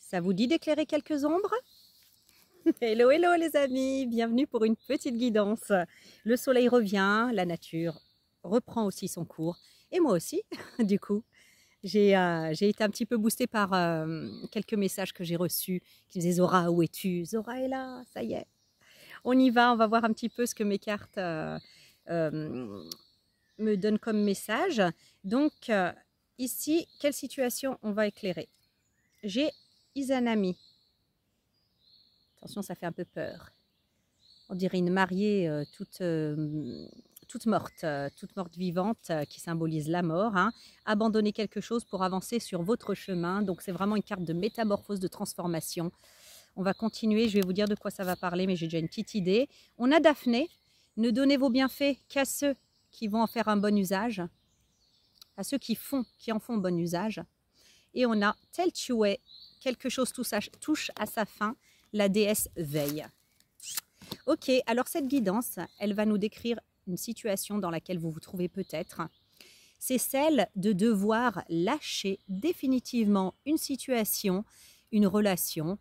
Ça vous dit d'éclairer quelques ombres? Hello, hello les amis, bienvenue pour une petite guidance. Le soleil revient, la nature reprend aussi son cours. Et moi aussi, du coup, j'ai été un petit peu boostée par quelques messages que j'ai reçus qui me disaient Zora, où es-tu? Zora est là, ça y est. On y va, on va voir un petit peu ce que mes cartes me donnent comme message. Donc, ici, quelle situation on va éclairer? J'ai Izanami. Attention, ça fait un peu peur. On dirait une mariée toute morte vivante, qui symbolise la mort. Hein. Abandonner quelque chose pour avancer sur votre chemin. Donc, c'est vraiment une carte de métamorphose, de transformation. On va continuer. Je vais vous dire de quoi ça va parler, mais j'ai déjà une petite idée. On a Daphné. Ne donnez vos bienfaits qu'à ceux qui vont en faire un bon usage. À ceux qui en font bon usage. Et on a Telchoué. Quelque chose touche à sa fin. La déesse veille. Ok, alors cette guidance, elle va nous décrire une situation dans laquelle vous vous trouvez peut-être. C'est celle de devoir lâcher définitivement une situation, une relation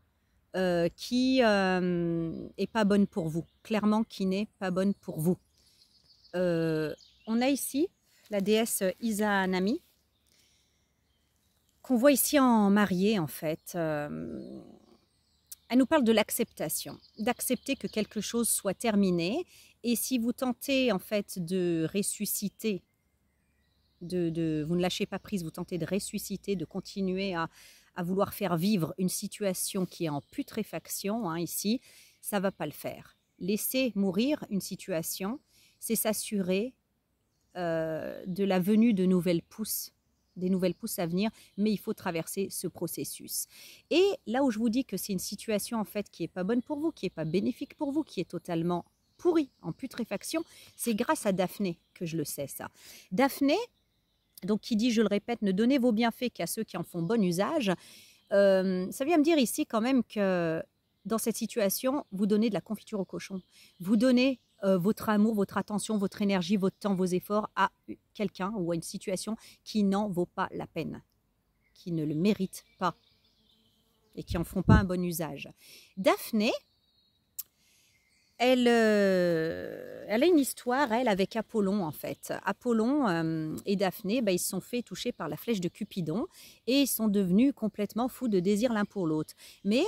qui est pas bonne pour vous. Clairement, qui n'est pas bonne pour vous. On a ici la déesse Izanami, qu'on voit ici en mariée en fait. Elle nous parle de l'acceptation, d'accepter que quelque chose soit terminé. Et si vous tentez en fait de ressusciter, vous ne lâchez pas prise, vous tentez de ressusciter, de continuer à vouloir faire vivre une situation qui est en putréfaction, hein, ici, ça ne va pas le faire. Laisser mourir une situation, c'est s'assurer de la venue de nouvelles pousses, des nouvelles pousses à venir, mais il faut traverser ce processus. Et là où je vous dis que c'est une situation en fait qui n'est pas bonne pour vous, qui n'est pas bénéfique pour vous, qui est totalement pourrie, en putréfaction, c'est grâce à Daphné que je le sais ça. Daphné, donc qui dit, je le répète, ne donnez vos bienfaits qu'à ceux qui en font bon usage, ça vient me dire ici quand même que dans cette situation, vous donnez de la confiture au cochon, vous donnez votre amour, votre attention, votre énergie, votre temps, vos efforts à quelqu'un ou à une situation qui n'en vaut pas la peine, qui ne le mérite pas et qui n'en font pas un bon usage. Daphné, elle a une histoire, elle, avec Apollon, en fait. Apollon et Daphné, ils se sont fait toucher par la flèche de Cupidon et ils sont devenus complètement fous de désir l'un pour l'autre. Mais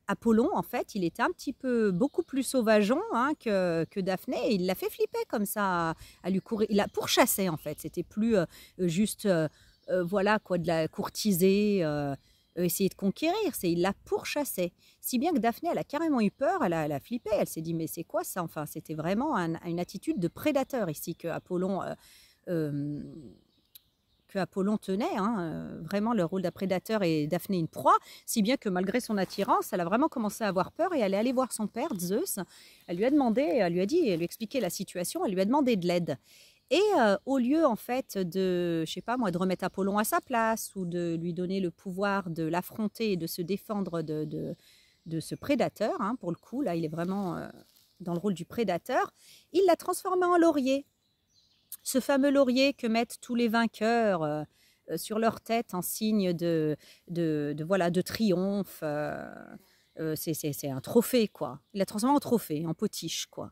Apollon, en fait, il était un petit peu beaucoup plus sauvageon hein, que Daphné. Et il l'a fait flipper comme ça, à lui courir. Il la pourchassait, en fait. C'était plus juste, voilà, quoi, de la courtiser, essayer de conquérir. Il la pourchassait. Si bien que Daphné, elle a carrément eu peur, elle a flippé. Elle s'est dit, mais c'est quoi ça? Enfin, c'était vraiment une attitude de prédateur ici que Apollon tenait, hein, vraiment le rôle d'un prédateur et Daphné une proie, si bien que malgré son attirance, elle a vraiment commencé à avoir peur et elle est allée voir son père, Zeus. Elle lui a demandé, elle lui a expliqué la situation, elle lui a demandé de l'aide. Et au lieu en fait de, je sais pas moi, de remettre Apollon à sa place ou de lui donner le pouvoir de l'affronter et de se défendre de ce prédateur, hein, pour le coup, là il est vraiment dans le rôle du prédateur, il l'a transformé en laurier. Ce fameux laurier que mettent tous les vainqueurs sur leur tête en signe de triomphe. C'est un trophée, quoi. Il l'a transformé en trophée, en potiche, quoi.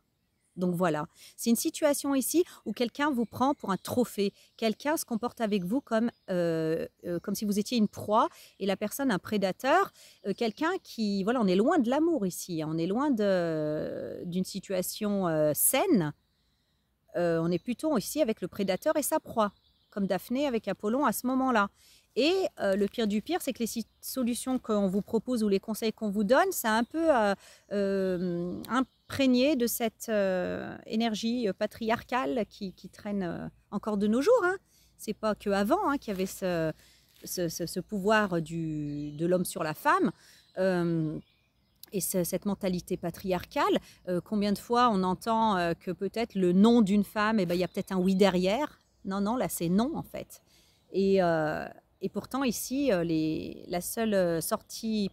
Donc voilà, c'est une situation ici où quelqu'un vous prend pour un trophée. Quelqu'un se comporte avec vous comme si vous étiez une proie et la personne un prédateur. Quelqu'un qui, voilà, on est loin de l'amour ici. On est loin d'une situation saine. On est plutôt ici avec le prédateur et sa proie, comme Daphné avec Apollon à ce moment-là. Et le pire du pire, c'est que les solutions qu'on vous propose ou les conseils qu'on vous donne, c'est un peu imprégné de cette énergie patriarcale qui traîne encore de nos jours. Hein. C'est pas qu'avant hein, qu'il y avait ce pouvoir de l'homme sur la femme. Et cette mentalité patriarcale, combien de fois on entend que peut-être le nom d'une femme, il y a peut-être un oui derrière. Non, non, là c'est non en fait. Et pourtant ici, la seule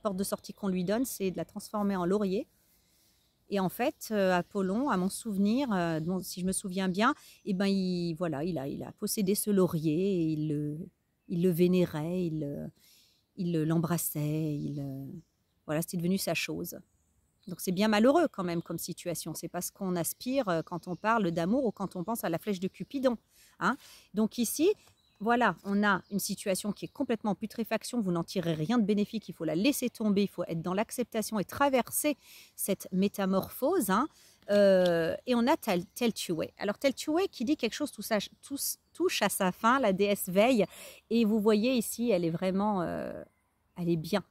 porte de sortie qu'on lui donne, c'est de la transformer en laurier. Et en fait, Apollon, à mon souvenir, si je me souviens bien, il a possédé ce laurier, et il le vénérait, il l'embrassait, voilà, c'était devenu sa chose. Donc c'est bien malheureux quand même comme situation. C'est pas ce qu'on aspire quand on parle d'amour ou quand on pense à la flèche de Cupidon, hein. Donc ici, voilà, on a une situation qui est complètement en putréfaction. Vous n'en tirez rien de bénéfique. Il faut la laisser tomber. Il faut être dans l'acceptation et traverser cette métamorphose, hein. Et on a Teltué. Alors Teltué qui dit quelque chose touche à sa fin. La déesse veille. Et vous voyez ici, elle est vraiment, elle est bien.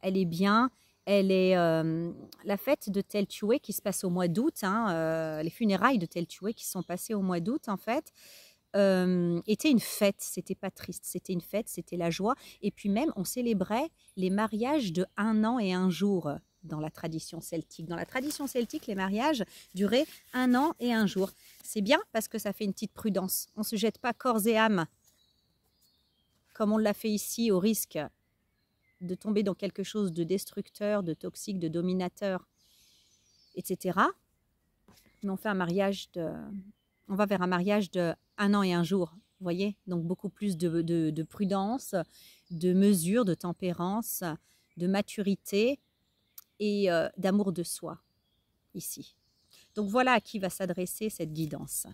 Elle est bien. Elle est la fête de Teltué qui se passe au mois d'août, hein, les funérailles de Teltué qui sont passées au mois d'août en fait, était une fête. C'était pas triste, c'était une fête, c'était la joie. Et puis même, on célébrait les mariages de 1 an et 1 jour dans la tradition celtique. Dans la tradition celtique, les mariages duraient 1 an et 1 jour. C'est bien parce que ça fait une petite prudence. On ne se jette pas corps et âme comme on l'a fait ici au risque de tomber dans quelque chose de destructeur, de toxique, de dominateur, etc. Mais on fait un mariage on va vers un mariage de 1 an et 1 jour, vous voyez. Donc beaucoup plus de prudence, de mesure, de tempérance, de maturité et d'amour de soi ici. Donc voilà à qui va s'adresser cette guidance.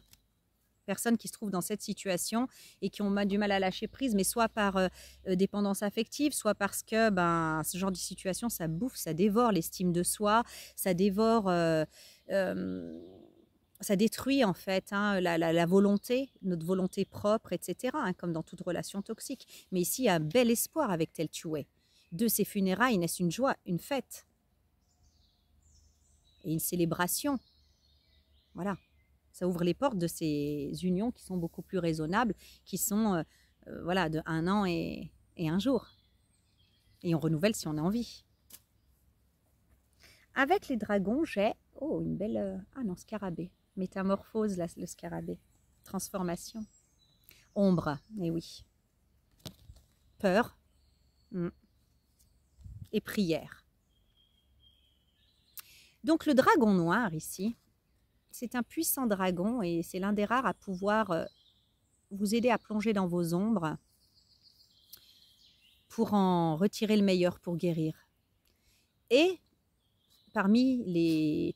Personnes qui se trouvent dans cette situation et qui ont du mal à lâcher prise, mais soit par dépendance affective, soit parce que ce genre de situation, ça bouffe, ça dévore l'estime de soi, ça dévore, ça détruit en fait, hein, la volonté, notre volonté propre, etc., hein, comme dans toute relation toxique. Mais ici, il y a un bel espoir avec Teltué. De ces funérailles naissent une joie, une fête et une célébration. Voilà. Ça ouvre les portes de ces unions qui sont beaucoup plus raisonnables, qui sont voilà, de 1 an et 1 jour. Et on renouvelle si on a envie. Avec les dragons, j'ai une belle... ah non, scarabée. Métamorphose, là, le scarabée. Transformation. Ombre, eh oui. Peur. Et prière. Donc le dragon noir ici, c'est un puissant dragon et c'est l'un des rares à pouvoir vous aider à plonger dans vos ombres pour en retirer le meilleur, pour guérir. Et parmi les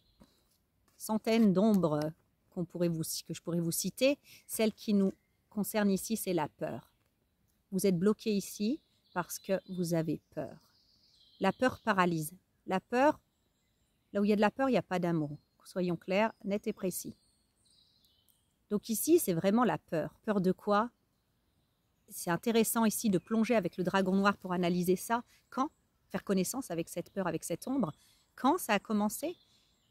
centaines d'ombres que je pourrais vous citer, celle qui nous concerne ici, c'est la peur. Vous êtes bloqué ici parce que vous avez peur. La peur paralyse. La peur, là où il y a de la peur, il n'y a pas d'amour. Soyons clairs, nets et précis. Donc ici, c'est vraiment la peur. Peur de quoi? C'est intéressant ici de plonger avec le dragon noir pour analyser ça. Quand? Faire connaissance avec cette peur, avec cette ombre. Quand ça a commencé?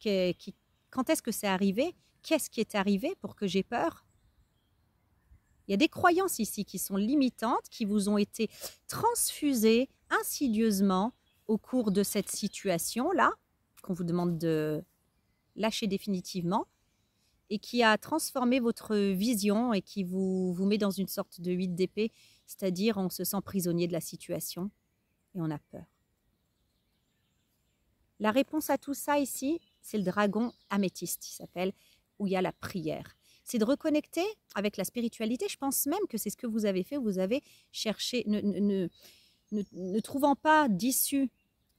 Quand est-ce que c'est arrivé? Qu'est-ce qui est arrivé pour que j'ai peur? Il y a des croyances ici qui sont limitantes, qui vous ont été transfusées insidieusement au cours de cette situation-là, qu'on vous demande de lâcher définitivement, et qui a transformé votre vision et qui vous met dans une sorte de 8 d'épée, c'est-à-dire on se sent prisonnier de la situation et on a peur. La réponse à tout ça ici, c'est le dragon améthyste, il s'appelle, où il y a la prière. C'est de reconnecter avec la spiritualité. Je pense même que c'est ce que vous avez fait. Vous avez cherché, ne trouvant pas d'issue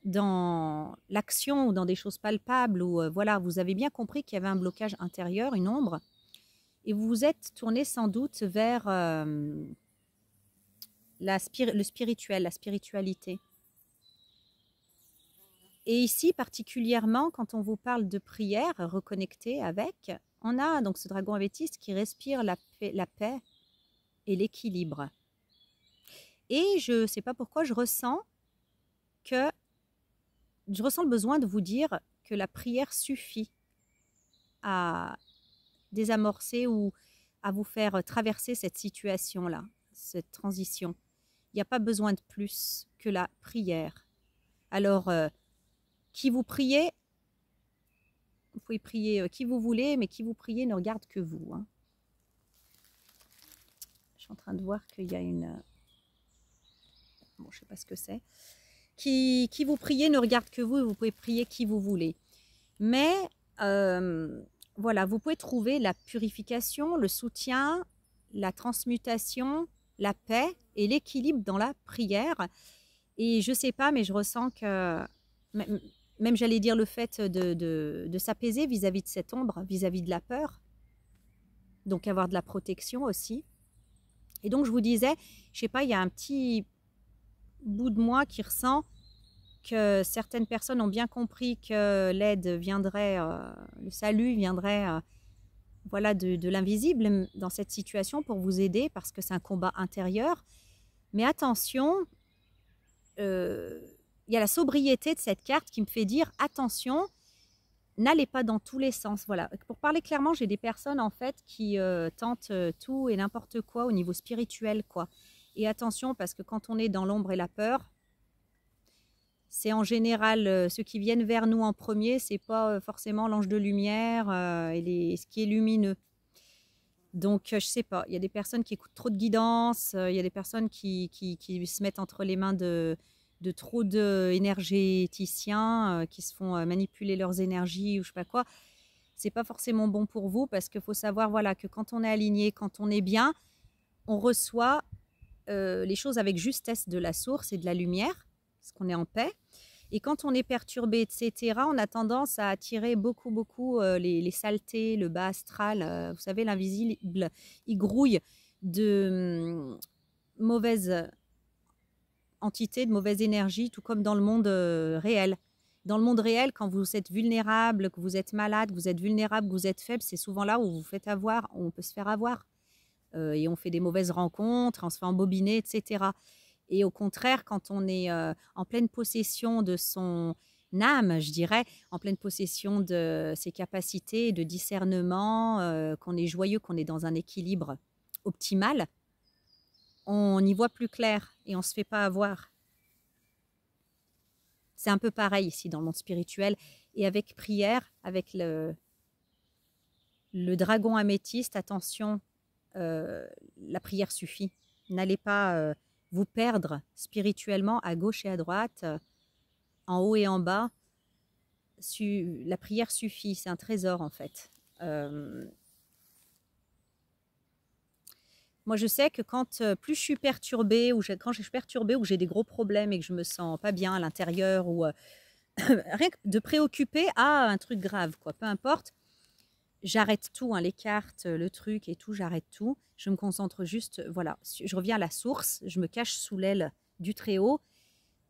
dans l'action ou dans des choses palpables, ou voilà, vous avez bien compris qu'il y avait un blocage intérieur, une ombre, et vous vous êtes tourné sans doute vers le spirituel, la spiritualité. Et ici, particulièrement, quand on vous parle de prière, reconnecter avec, on a donc ce dragon améthyste qui respire la paix et l'équilibre. Et je ne sais pas pourquoi, je ressens le besoin de vous dire que la prière suffit à désamorcer ou à vous faire traverser cette situation-là, cette transition. Il n'y a pas besoin de plus que la prière. Alors, qui vous priez, vous pouvez prier qui vous voulez, mais qui vous priez ne regarde que vous, hein. Je suis en train de voir qu'il y a une... Bon, je ne sais pas ce que c'est. Qui vous priez ne regarde que vous et vous pouvez prier qui vous voulez. Mais voilà, vous pouvez trouver la purification, le soutien, la transmutation, la paix et l'équilibre dans la prière. Et je sais pas, mais je ressens que, même, même j'allais dire le fait de s'apaiser vis-à-vis de cette ombre, vis-à-vis de la peur, donc avoir de la protection aussi. Et donc je vous disais, je sais pas, il y a un petit bout de moi qui ressent que certaines personnes ont bien compris que l'aide viendrait, le salut viendrait voilà, de l'invisible dans cette situation pour vous aider parce que c'est un combat intérieur. Mais attention, il y a la sobriété de cette carte qui me fait dire attention, n'allez pas dans tous les sens. Voilà. Pour parler clairement, j'ai des personnes en fait qui tentent tout et n'importe quoi au niveau spirituel, quoi. Et attention parce que quand on est dans l'ombre et la peur, c'est en général ceux qui viennent vers nous en premier, c'est pas forcément l'ange de lumière et ce qui est lumineux. Donc, je sais pas, il y a des personnes qui écoutent trop de guidance, il y a des personnes qui se mettent entre les mains de trop d'énergéticiens qui se font manipuler leurs énergies ou je sais pas quoi. C'est pas forcément bon pour vous parce qu'il faut savoir voilà, que quand on est aligné, quand on est bien, on reçoit les choses avec justesse de la source et de la lumière, parce qu'on est en paix. Et quand on est perturbé, etc., on a tendance à attirer beaucoup les saletés, le bas astral. Vous savez, l'invisible, il grouille de mauvaises entités, de mauvaises énergies, tout comme dans le monde réel. Dans le monde réel, quand vous êtes vulnérable, que vous êtes malade, que vous êtes vulnérable, que vous êtes faible, c'est souvent là où vous faites avoir, où on peut se faire avoir. Et on fait des mauvaises rencontres, on se fait embobiner, etc. Et au contraire, quand on est en pleine possession de son âme, je dirais, en pleine possession de ses capacités de discernement, qu'on est joyeux, qu'on est dans un équilibre optimal, on y voit plus clair et on ne se fait pas avoir. C'est un peu pareil ici dans le monde spirituel. Et avec prière, avec le dragon améthyste, attention, la prière suffit. N'allez pas vous perdre spirituellement à gauche et à droite, en haut et en bas. La prière suffit, c'est un trésor en fait. Moi, je sais que quand plus je suis perturbée, quand je suis perturbée ou que j'ai des gros problèmes et que je me sens pas bien à l'intérieur ou rien que de préoccuper à un truc grave, quoi, peu importe, j'arrête tout, hein, les cartes, le truc et tout, j'arrête tout. Je me concentre juste, voilà, je reviens à la source, je me cache sous l'aile du Très-Haut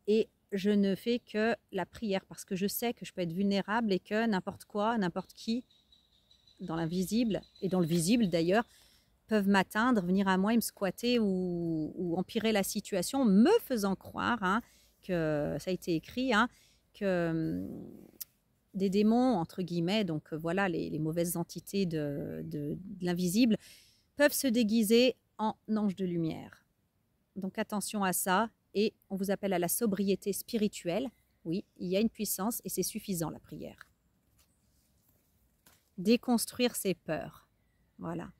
et je ne fais que la prière parce que je sais que je peux être vulnérable et que n'importe quoi, n'importe qui, dans l'invisible et dans le visible d'ailleurs, peuvent m'atteindre, venir à moi et me squatter ou empirer la situation, me faisant croire hein, que ça a été écrit, hein, que des démons, entre guillemets, donc voilà, les mauvaises entités de l'invisible, peuvent se déguiser en anges de lumière. Donc attention à ça et on vous appelle à la sobriété spirituelle. Oui, il y a une puissance et c'est suffisant la prière. Déconstruire ses peurs. Voilà.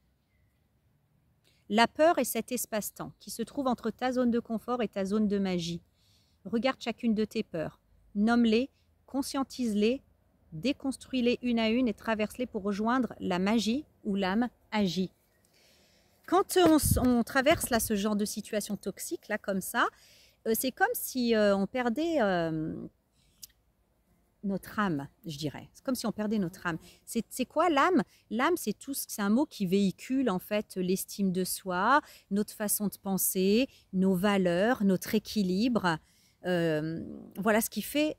La peur est cet espace-temps qui se trouve entre ta zone de confort et ta zone de magie. Regarde chacune de tes peurs, nomme-les, conscientise-les, déconstruis-les une à une et traverse-les pour rejoindre la magie où l'âme agit. Quand on traverse là ce genre de situation toxique là comme ça, c'est comme si on perdait notre âme, je dirais. C'est comme si on perdait notre âme. C'est quoi l'âme? L'âme, c'est un mot qui véhicule en fait l'estime de soi, notre façon de penser, nos valeurs, notre équilibre. Voilà ce qui fait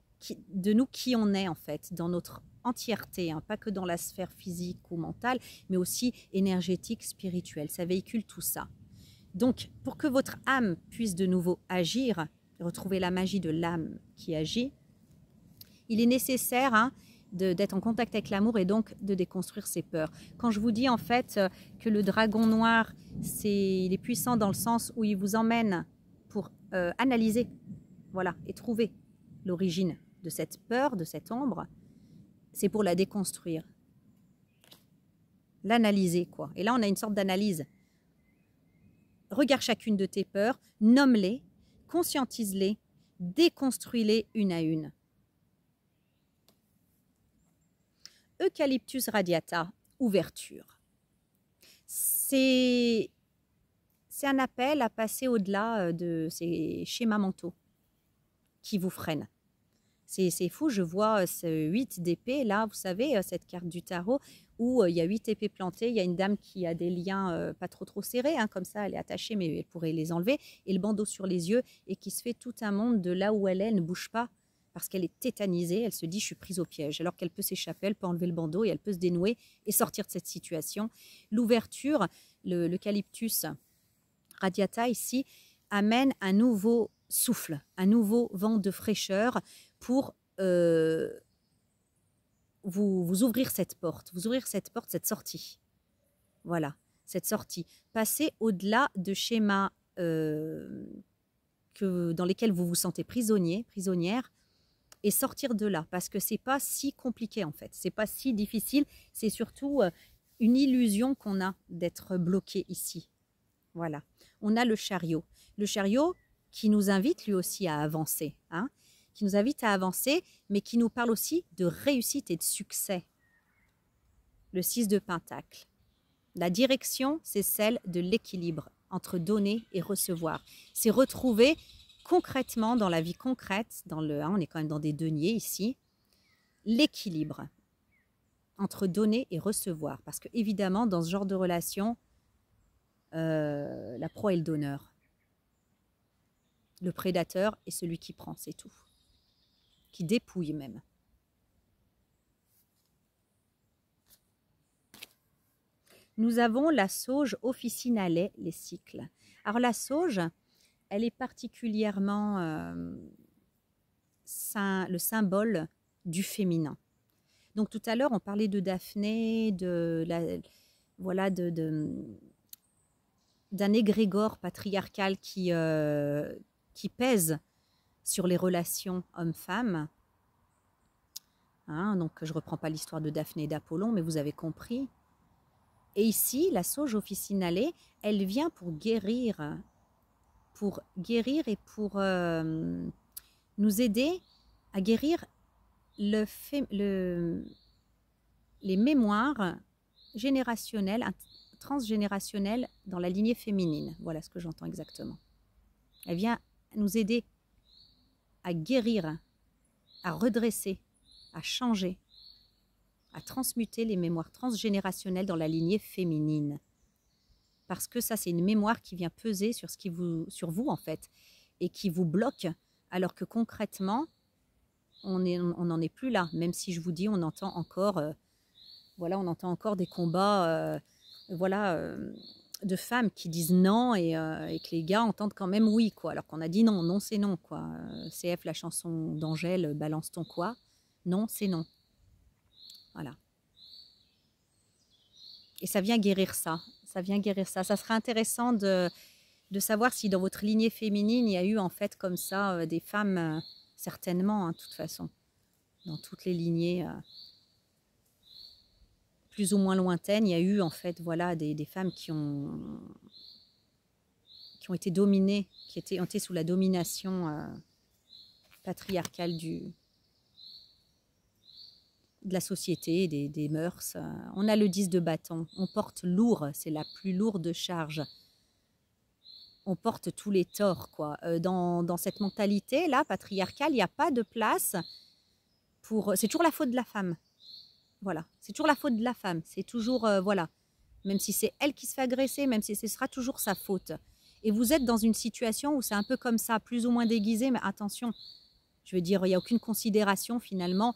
de nous qui on est en fait, dans notre entièreté, hein, pas que dans la sphère physique ou mentale, mais aussi énergétique, spirituelle. Ça véhicule tout ça. Donc, pour que votre âme puisse de nouveau agir, retrouver la magie de l'âme qui agit, il est nécessaire hein, d'être en contact avec l'amour et donc de déconstruire ses peurs. Quand je vous dis en fait que le dragon noir, il est puissant dans le sens où il vous emmène pour analyser, voilà, et trouver l'origine de cette peur, de cette ombre, c'est pour la déconstruire. L'analyser, quoi. Et là, on a une sorte d'analyse. Regarde chacune de tes peurs, nomme-les, conscientise-les, déconstruis-les une à une. Eucalyptus radiata, ouverture. C'est un appel à passer au-delà de ces schémas mentaux. qui vous freine. C'est fou, je vois ce 8 d'épée, là, vous savez, cette carte du tarot, où il y a 8 épées plantées, il y a une dame qui a des liens pas trop serrés, hein, comme ça, elle est attachée, mais elle pourrait les enlever, et le bandeau sur les yeux, et qui se fait tout un monde de là où elle est, elle ne bouge pas, parce qu'elle est tétanisée, elle se dit « je suis prise au piège », alors qu'elle peut s'échapper, elle peut enlever le bandeau, et elle peut se dénouer et sortir de cette situation. L'ouverture, l'eucalyptus radiata ici, amène un nouveau souffle, un nouveau vent de fraîcheur pour vous ouvrir cette porte, cette sortie. Voilà, cette sortie. Passez au-delà de schémas dans lesquels vous vous sentez prisonnier, prisonnière, et sortir de là, parce que c'est pas si compliqué en fait, c'est pas si difficile, c'est surtout une illusion qu'on a d'être bloqué ici. Voilà, on a le chariot qui nous invite lui aussi à avancer, hein, qui nous invite à avancer, mais qui nous parle aussi de réussite et de succès. Le 6 de Pentacle. La direction, c'est celle de l'équilibre entre donner et recevoir. C'est retrouver concrètement dans la vie concrète, on est quand même dans des deniers ici, l'équilibre entre donner et recevoir. Parce que évidemment, dans ce genre de relation, la proie est le donneur. Le prédateur est celui qui prend, c'est tout. Qui dépouille même. Nous avons la sauge officinale, les cycles. Alors la sauge, elle est particulièrement le symbole du féminin. Donc tout à l'heure, on parlait de Daphné, d'un égrégore patriarcal qui pèse sur les relations hommes-femmes. Hein, donc je ne reprends pas l'histoire de Daphné et d'Apollon, mais vous avez compris. Et ici, la sauge officinale, elle vient pour guérir et pour nous aider à guérir les mémoires générationnelles, transgénérationnelles dans la lignée féminine. Voilà ce que j'entends exactement. Elle vient nous aider à guérir, à redresser, à changer, à transmuter les mémoires transgénérationnelles dans la lignée féminine. Parce que ça, c'est une mémoire qui vient peser sur vous, en fait, et qui vous bloque, alors que concrètement, on n'en est plus là. Même si je vous dis, on entend encore des combats de femmes qui disent non et que les gars entendent quand même oui, quoi. Alors qu'on a dit non, non c'est non, quoi. CF, la chanson d'Angèle, balance ton quoi. Non, c'est non. Voilà. Et ça vient guérir ça. Ça vient guérir ça. Ça serait intéressant de savoir si dans votre lignée féminine, il y a eu en fait comme ça des femmes, certainement, hein, de toute façon, dans toutes les lignées plus ou moins lointaines, il y a eu en fait des femmes qui ont été dominées, qui ont été sous la domination patriarcale de la société, des mœurs. On a le 10 de bâton, on porte lourd, c'est la plus lourde charge. On porte tous les torts, quoi. Dans cette mentalité-là, patriarcale, il n'y a pas de place pour... C'est toujours la faute de la femme. Voilà, c'est toujours la faute de la femme. C'est toujours, même si c'est elle qui se fait agresser, même si ce sera toujours sa faute. Et vous êtes dans une situation où c'est un peu comme ça, plus ou moins déguisé, mais attention, je veux dire, il n'y a aucune considération finalement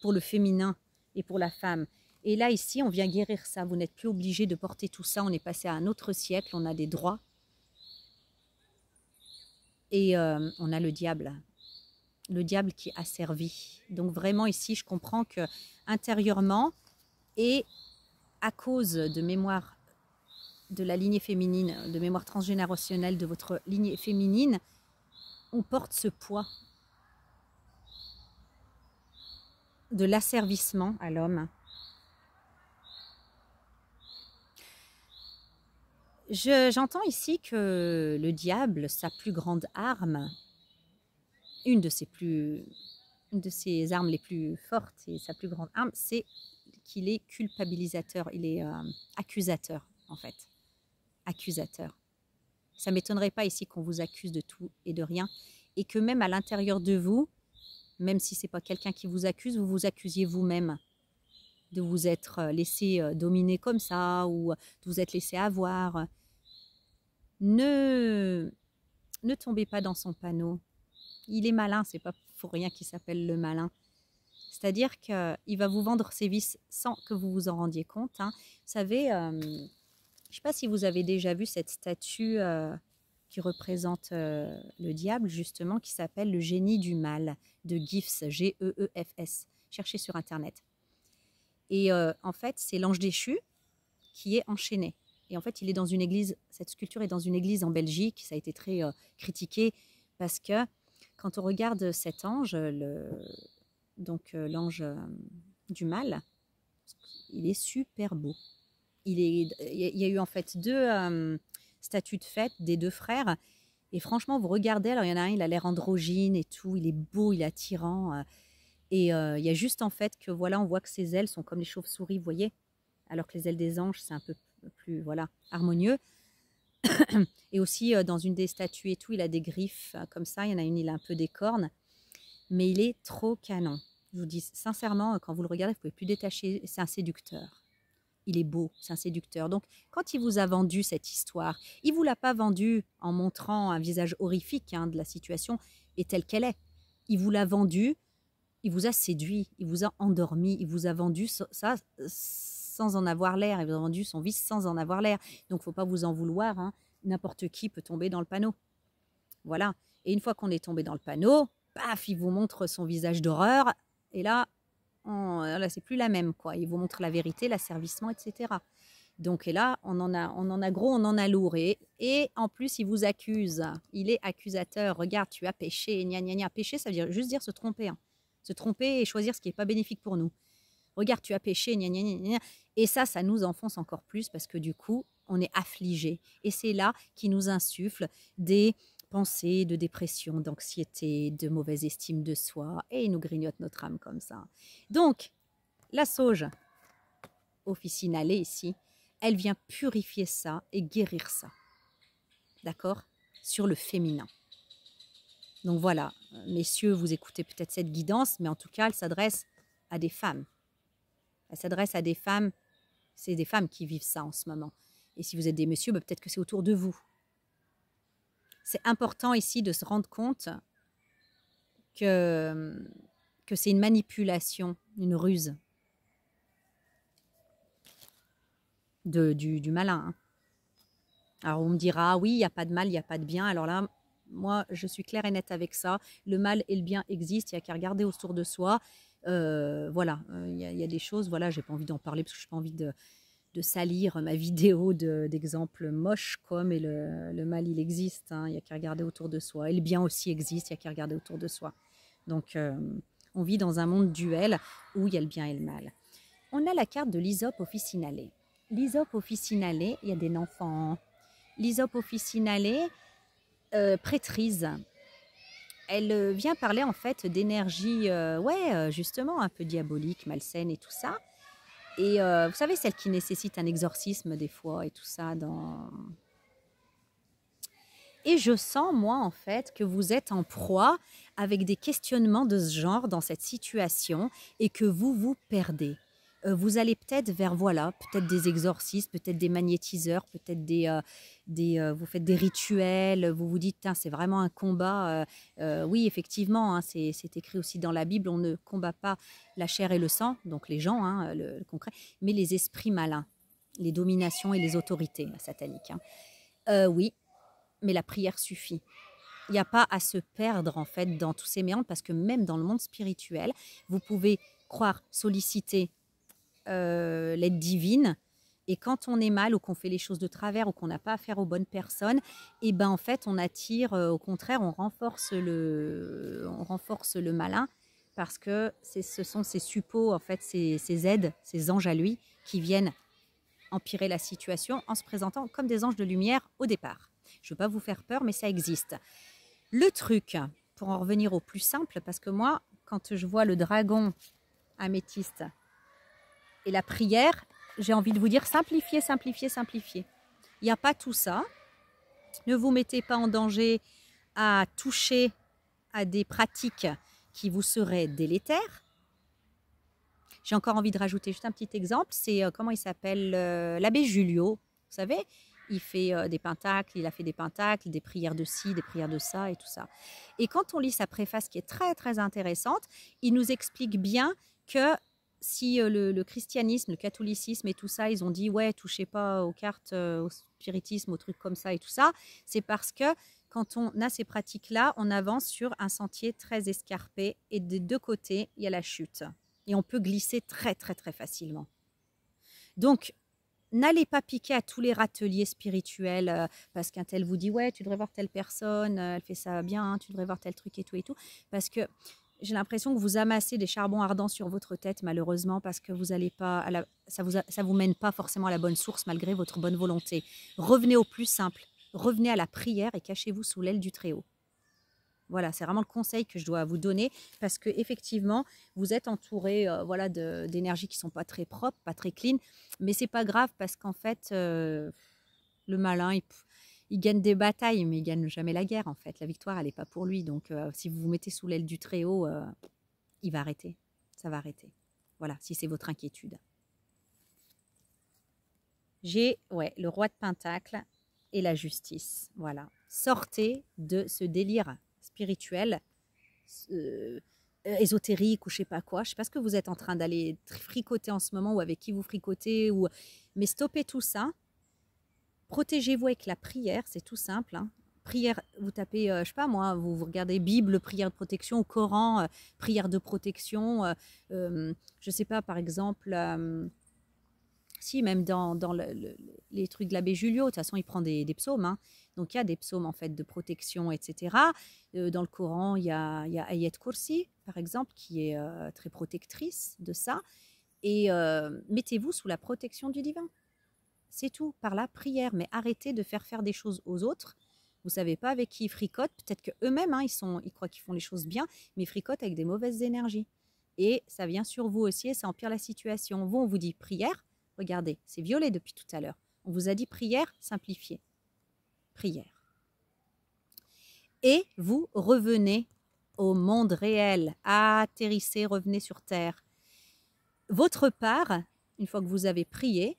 pour le féminin et pour la femme. Et là, ici, on vient guérir ça. Vous n'êtes plus obligé de porter tout ça. On est passé à un autre siècle, on a des droits. Et on a le diable qui a servi. Donc vraiment ici, je comprends que intérieurement et à cause de mémoire de la lignée féminine, de mémoire transgénérationnelle de votre lignée féminine, on porte ce poids de l'asservissement à l'homme. J'entends ici que le diable, sa plus grande arme, une de ses armes les plus fortes et sa plus grande arme, c'est qu'il est culpabilisateur, il est accusateur en fait. Accusateur. Ça ne m'étonnerait pas ici qu'on vous accuse de tout et de rien. et que même à l'intérieur de vous, même si ce n'est pas quelqu'un qui vous accuse, vous vous accusiez vous-même de vous être laissé dominer comme ça ou de vous être laissé avoir. Ne tombez pas dans son panneau. Il est malin, c'est pas pour rien qu'il s'appelle le malin. C'est-à-dire qu'il va vous vendre ses vices sans que vous vous en rendiez compte. Hein. Vous savez, je ne sais pas si vous avez déjà vu cette statue qui représente le diable, justement, qui s'appelle le génie du mal, de Geefs, G-E-E-F-S. Cherchez sur Internet. Et en fait, c'est l'ange déchu qui est enchaîné. Et en fait, il est dans une église, cette sculpture est dans une église en Belgique. Ça a été très critiqué parce que quand on regarde cet ange, l'ange du mal, il est super beau. Il y a eu en fait deux statues de fête des deux frères. Et franchement, vous regardez, alors il y en a un, il a l'air androgyne et tout, il est beau, il est attirant. Et il y a juste en fait que voilà, on voit que ses ailes sont comme les chauves-souris, vous voyez, alors que les ailes des anges, c'est un peu plus voilà, harmonieux. Et aussi dans une des statues et tout, il a des griffes comme ça, il y en a une, il a un peu des cornes, mais il est trop canon. Je vous dis sincèrement, quand vous le regardez, vous ne pouvez plus détacher, c'est un séducteur. Il est beau, c'est un séducteur. Donc, quand il vous a vendu cette histoire, il ne vous l'a pas vendue en montrant un visage horrifique de la situation et telle qu'elle est. Il vous l'a vendue, il vous a séduit, il vous a endormi, il vous a vendu ça sans en avoir l'air, il vous a vendu son vice sans en avoir l'air. Donc, il ne faut pas vous en vouloir. Hein. N'importe qui peut tomber dans le panneau. Voilà. Et une fois qu'on est tombé dans le panneau, paf, il vous montre son visage d'horreur. Et là, c'est plus la même, quoi. Il vous montre la vérité, l'asservissement, etc. Donc, et là, on en a gros, on en a lourd. Et en plus, il vous accuse. Il est accusateur. Regarde, tu as péché, gna gna gna. Péché, ça veut dire, juste dire se tromper. Hein. Se tromper et choisir ce qui n'est pas bénéfique pour nous. Regarde, tu as péché, gna gna gna gna. Et ça nous enfonce encore plus parce que du coup, on est affligé. Et c'est là qu'il nous insuffle des pensées de dépression, d'anxiété, de mauvaise estime de soi, et il nous grignote notre âme comme ça. Donc, la sauge officinale ici, elle vient purifier ça et guérir ça. D'accord? Sur le féminin. Donc voilà, messieurs, vous écoutez peut-être cette guidance, mais en tout cas, elle s'adresse à des femmes. Elle s'adresse à des femmes, c'est des femmes qui vivent ça en ce moment. Et si vous êtes des messieurs, peut-être que c'est autour de vous. C'est important ici de se rendre compte que c'est une manipulation, une ruse du malin. Hein. Alors on me dira, oui, il n'y a pas de mal, il n'y a pas de bien. Alors là, moi, je suis claire et nette avec ça. Le mal et le bien existent, il n'y a qu'à regarder autour de soi. Voilà, il y a des choses, voilà, j'ai pas envie d'en parler parce que je n'ai pas envie de salir ma vidéo d'exemples moches, quoi, mais le mal, il existe, hein, il n'y a qu'à regarder autour de soi. Et le bien aussi existe, il n'y a qu'à regarder autour de soi. Donc, on vit dans un monde duel où il y a le bien et le mal. On a la carte de l'Hysope officinale. L'Hysope officinale, il y a des enfants. L'Hysope officinale, prêtrise. Elle vient parler en fait d'énergie, justement, un peu diabolique, malsaine et tout ça. Et vous savez, celle qui nécessite un exorcisme des fois et tout ça. Et je sens, moi, en fait, que vous êtes en proie avec des questionnements de ce genre dans cette situation et que vous vous perdez. Vous allez peut-être vers, voilà, peut-être des exorcismes, peut-être des magnétiseurs, peut-être vous faites des rituels, vous vous dites, c'est vraiment un combat. Oui, effectivement, hein, c'est écrit aussi dans la Bible, on ne combat pas la chair et le sang, donc les gens, hein, le concret, mais les esprits malins, les dominations et les autorités sataniques. Hein. Oui, mais la prière suffit. Il n'y a pas à se perdre en fait dans tous ces méandres parce que même dans le monde spirituel, vous pouvez croire, solliciter l'aide divine. Et quand on est mal ou qu'on fait les choses de travers ou qu'on n'a pas affaire aux bonnes personnes, et ben en fait on attire, au contraire, on renforce le malin parce que ce sont ces suppôts, en fait, ces aides, ces anges à lui qui viennent empirer la situation en se présentant comme des anges de lumière au départ. Je ne veux pas vous faire peur, mais ça existe. Le truc, pour en revenir au plus simple, parce que moi, quand je vois le dragon améthyste et la prière, j'ai envie de vous dire simplifiez, simplifiez, simplifiez. Il n'y a pas tout ça. Ne vous mettez pas en danger à toucher à des pratiques qui vous seraient délétères. J'ai encore envie de rajouter juste un petit exemple, c'est comment il s'appelle, l'abbé Julio, vous savez, il fait des pentacles, il a fait des pentacles, des prières de ci, des prières de ça et tout ça. Et quand on lit sa préface qui est très très intéressante, il nous explique bien que si le christianisme, le catholicisme et tout ça, ils ont dit ouais, touchez pas aux cartes, au spiritisme, aux trucs comme ça et tout ça, c'est parce que quand on a ces pratiques-là, on avance sur un sentier très escarpé et des deux côtés, il y a la chute. Et on peut glisser très très très facilement. Donc, n'allez pas piquer à tous les râteliers spirituels parce qu'un tel vous dit ouais, tu devrais voir telle personne, elle fait ça bien, tu devrais voir tel truc et tout, parce que j'ai l'impression que vous amassez des charbons ardents sur votre tête malheureusement parce que vous allez pas ça vous mène pas forcément à la bonne source malgré votre bonne volonté. Revenez au plus simple, revenez à la prière et cachez-vous sous l'aile du Très-Haut. Voilà, c'est vraiment le conseil que je dois vous donner parce que effectivement, vous êtes entouré voilà, d'énergies qui ne sont pas très propres, pas très clean, mais c'est pas grave parce qu'en fait, le malin, il gagne des batailles, mais il gagne jamais la guerre en fait. La victoire, elle n'est pas pour lui. Donc, si vous vous mettez sous l'aile du Très-Haut, il va arrêter. Ça va arrêter. Voilà, si c'est votre inquiétude. J'ai le roi de Pentacle et la justice. Voilà. Sortez de ce délire spirituel, ésotérique ou je sais pas quoi. Je sais pas ce que vous êtes en train d'aller fricoter en ce moment ou avec qui vous fricotez. Mais stoppez tout ça. Protégez-vous avec la prière, c'est tout simple. Hein. Prière, vous tapez, je sais pas moi, vous regardez Bible, prière de protection, Coran, prière de protection. Je sais pas, par exemple... si, même dans les trucs de l'abbé Julio, de toute façon, il prend des psaumes. Hein. Donc, il y a des psaumes en fait de protection, etc. Dans le Coran, il y a Ayat Kursi, par exemple, qui est très protectrice de ça. Et mettez-vous sous la protection du divin. C'est tout, par la prière. Mais arrêtez de faire des choses aux autres. Vous savez pas avec qui ils fricotent. Peut-être qu'eux-mêmes, hein, ils croient qu'ils font les choses bien, mais ils fricotent avec des mauvaises énergies. Et ça vient sur vous aussi et ça empire la situation. Vous, on vous dit prière. Regardez, c'est violet depuis tout à l'heure. On vous a dit prière simplifiée. Prière. Et vous revenez au monde réel. Atterrissez, revenez sur Terre. Votre part, une fois que vous avez prié,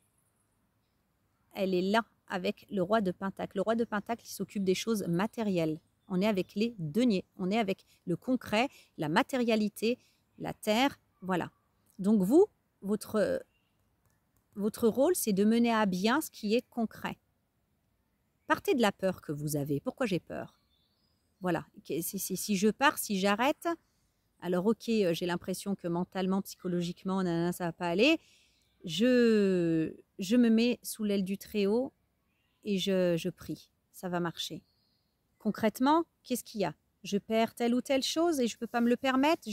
elle est là avec le roi de Pentacle. Le roi de Pentacle, il s'occupe des choses matérielles. On est avec les deniers. On est avec le concret, la matérialité, la terre. Voilà. Donc vous, votre rôle, c'est de mener à bien ce qui est concret. Partez de la peur que vous avez. Pourquoi j'ai peur? Voilà. Si je pars, si j'arrête, alors ok, j'ai l'impression que mentalement, psychologiquement, ça ne va pas aller. Je me mets sous l'aile du Très-Haut et je prie. Ça va marcher. Concrètement, qu'est-ce qu'il y a? Je perds telle ou telle chose et je ne peux pas me le permettre.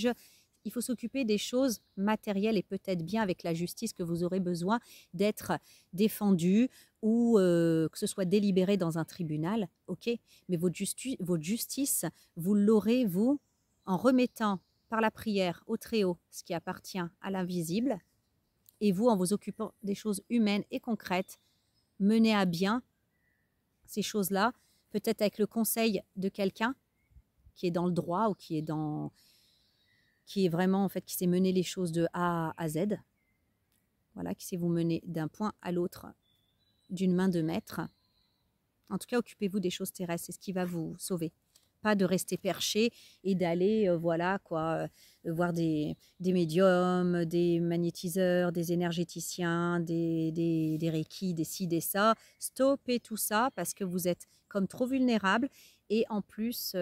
Il faut s'occuper des choses matérielles et peut-être bien avec la justice que vous aurez besoin d'être défendu ou que ce soit délibéré dans un tribunal, ok. Mais votre justice, vous l'aurez, vous, en remettant par la prière au Très-Haut ce qui appartient à l'invisible et vous, en vous occupant des choses humaines et concrètes, menez à bien ces choses-là, peut-être avec le conseil de quelqu'un qui est dans le droit ou qui est vraiment, en fait, qui sait mener les choses de A à Z. Voilà, qui sait vous mener d'un point à l'autre d'une main de maître. En tout cas, occupez-vous des choses terrestres, c'est ce qui va vous sauver. Pas de rester perché et d'aller, voir des médiums, des magnétiseurs, des énergéticiens, des reiki, des ci, des ça. Stoppez tout ça parce que vous êtes comme trop vulnérable. Et en plus,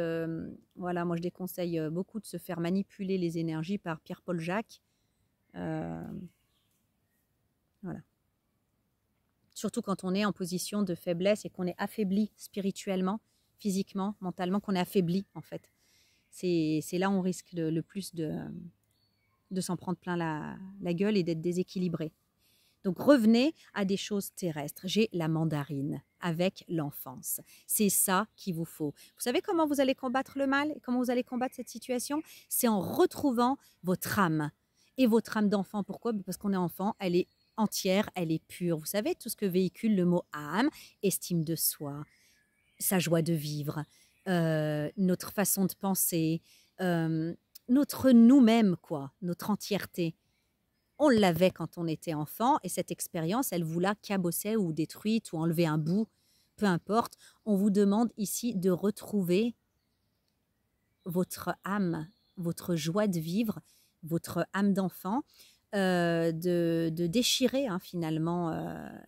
voilà, moi je déconseille beaucoup de se faire manipuler les énergies par Pierre-Paul Jacques. Voilà. Surtout quand on est en position de faiblesse et qu'on est affaibli spirituellement, physiquement, mentalement, qu'on est affaibli en fait. C'est là où on risque le plus de s'en prendre plein la gueule et d'être déséquilibré. Donc revenez à des choses terrestres. J'ai la mandarine avec l'enfance. C'est ça qu'il vous faut. Vous savez comment vous allez combattre le mal et comment vous allez combattre cette situation? C'est en retrouvant votre âme. Et votre âme d'enfant, pourquoi? Parce qu'on est enfant, elle est entière, elle est pure. Vous savez, tout ce que véhicule le mot âme, estime de soi, sa joie de vivre, notre façon de penser, notre nous-mêmes, quoi, notre entièreté. On l'avait quand on était enfant et cette expérience, elle vous l'a cabossée ou détruite ou enlevé un bout, peu importe. On vous demande ici de retrouver votre âme, votre joie de vivre, votre âme d'enfant, de déchirer finalement